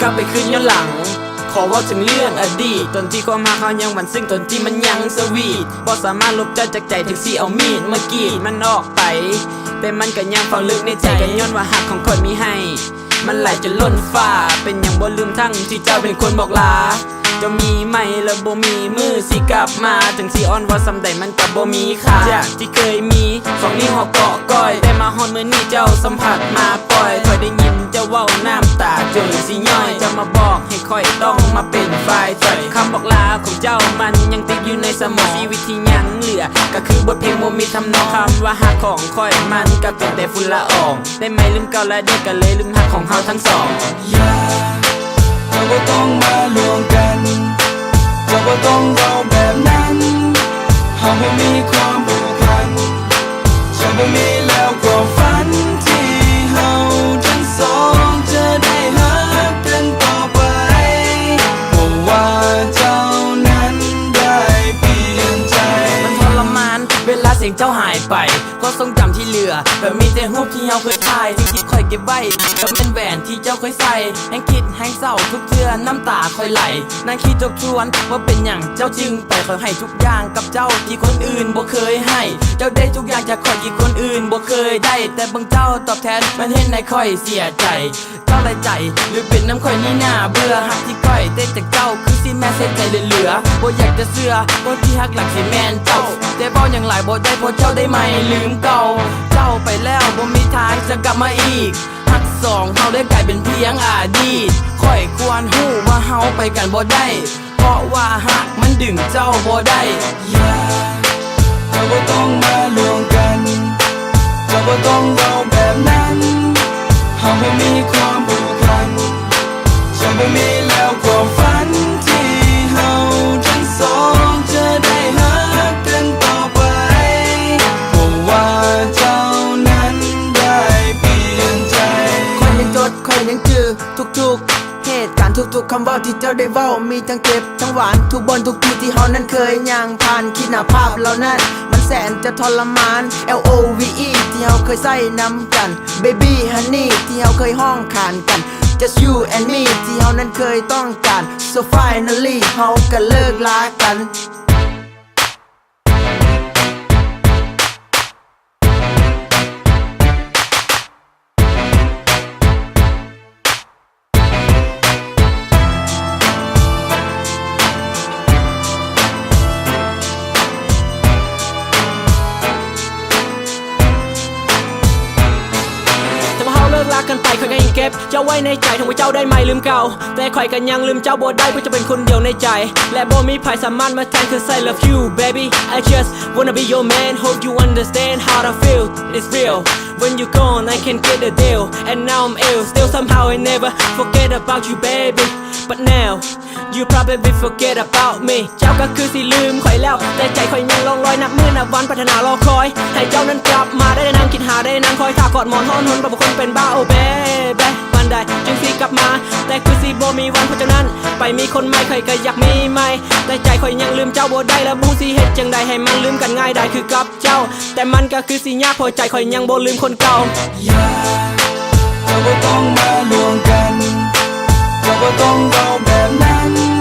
าไปคืนย้อนหลังขอว่าถึงเรื่องอดีตตอนที่ความหาเขายังมันซึ่งตอนที่มันยังสวีทบ่สามารถลบเจ้าจากใจถึงสิเอามีดมากรีดมันออกไปแต่มันก็ยังฝังลึกในใจกันย้อนว่าหักของคนมีให้มันไหลจนล้นฟ้าเป็นอย่างบ่ลืมทั้งที่เจ้าเป็นคนบอกลาเจ้ามีไหมแล้วบ่มีมือสิกลับมาถึงสิอ่อนว่าสำใดมันก็บ่มีค่าจากที่เคยมีสองนิ้วหอกเกาะก้อยแต่มาฮอดมื้อนี้เจ้าสัมผัสมาปล่อยค่อยได้ยินเจ้าเว้าน้ำตาจนสิย่อยจะมาบอกให้ค่อยต้องมาเป็นฝ่ายถ้อยคำบอกลาของเจ้ามันยังติดอยู่ในสมองชีวิตที่ยังเหลือก็คือบทเพลงบ่มีทำนองคำว่าหักของค่อยมันก็เป็นแต่ฝุ่นละอองได้ไหมลืมเก่าและเด็กก็เลยลืมหักของเฮาทั้งสองเราก็ต้องมาลวงกันเราก็ต้องเราแบบนั้นหากไม่มีความผูกพันจะไม่มีแล้วความฝันที่เราทั้งสองจะได้หักกันต่อไปบอกว่าเจ้านั้นได้เปลี่ยนใจมันทรมานเวลาเสียงเจ้าหายไปก็ทรงจำที่เหลือแบบมีแต่รูปที่เราเคยถ่ายที่ค่อยเก็บไว้กับเป็นแหวนที่เจ้าเคยใส่แห้งคิดแห้งเศร้าทุกเทื่อน้ำตาค่อยไหลนั่งคิดทบทวนว่าเป็นอย่างเจ้าจึงไปค่อยให้ทุกอย่างกับเจ้าที่คนอื่นบ่เคยให้เจ้าได้ทุกอย่างจากค่อยที่คนอื่นบ่เคยได้แต่บางเจ้าตอบแทนมันเห็นในค่อยเสียใจเจ้าไรใจหรือเป็นน้ำค่อยนี่หน้าเบื่อหักที่ค่อยได้จากเจ้าคือสิแม่เสียใจเหลือบ่อยากจะเชื่อว่าที่หักหลักสิแม่นเจ้าแต่บ่อย่างหลายบ่ได้เพราะเจ้าได้ไหมลืมเก่าเจ้าไปแล้วบ่มีทางจะกลับมาอีกหักสองเฮาได้กลายเป็นเพียงอดีตค่อยควรฮู้ว่าเฮาไปกันบ่ได้เพราะว่าหักมันดึงเจ้าบ่ได้เราก็ต้องมาลวงกันเราก็ต้องเราแบบนั้นหากไม่มีความผูกพันจะไม่มีแล้วความฝันที่เราทั้งสองจะได้หักกันต่อไปบอกว่าเจ้านั้นได้เปลี่ยนใจค่อยยังจดค่อยยังจือทุกเหตุการณ์ทุกคำเว้าที่เจ้าได้เว้ามีทั้งเจ็บทั้งหวานทุกบนทุกทีที่เฮานั้นเคยย่างผ่านคิดหน้าภาพเหล่านั้นมันแสนจะทรมาน LOVE ที่เฮาเคยใส่นำกัน Baby Honey ที่เฮาเคยห้องขานกัน Just you and me ที่เฮานั้นเคยต้องการ So finally เฮาก็เลิกลากันรักกันไปค่อยก็ยังเก็บเจ้าไว้ในใจทำให้เจ้าได้ไม่ลืมเก่าแต่ค่อยกันยังลืมเจ้าบ่ได้เพราะจะเป็นคนเดียวในใจและบ่มีใครสามารถมาแทน 'cause I love you baby I just wanna be your man hope you understand how I feel it's real when you gone I can't get a deal and now I'm ill still somehow I never forget about you baby but now you probably forget about me เจ้าก็คือสิลืมข่อยแล้วแต่ใจข่อยยังลองลอยนับมื้อนับวันพัฒนารอคอยให้เจ้านั้นกลับมาได้นั่งคิดหาได้นั่งคอยท่ากอดหมอนห้อนหนแบบคนเป็นบ้าโอ้เบ้วันใดจึงสิกลับมาแต่คือสิบ่มีวันเพราะเจ้านั้นไปมีคนใหม่ข่อยก็อยากมีใหม่แต่ใจข่อยยังลืมเจ้าบ่ได้แล้วบ่สิเฮ็ดจังใดให้มันลืมกันง่ายได้คือกับเจ้าแต่มันก็คือสิยากเพราะใจข่อยยังบ่ลืมคนเก่าเราก็ต้องมาลวงกันเราก็ต้องเราแบบนั้น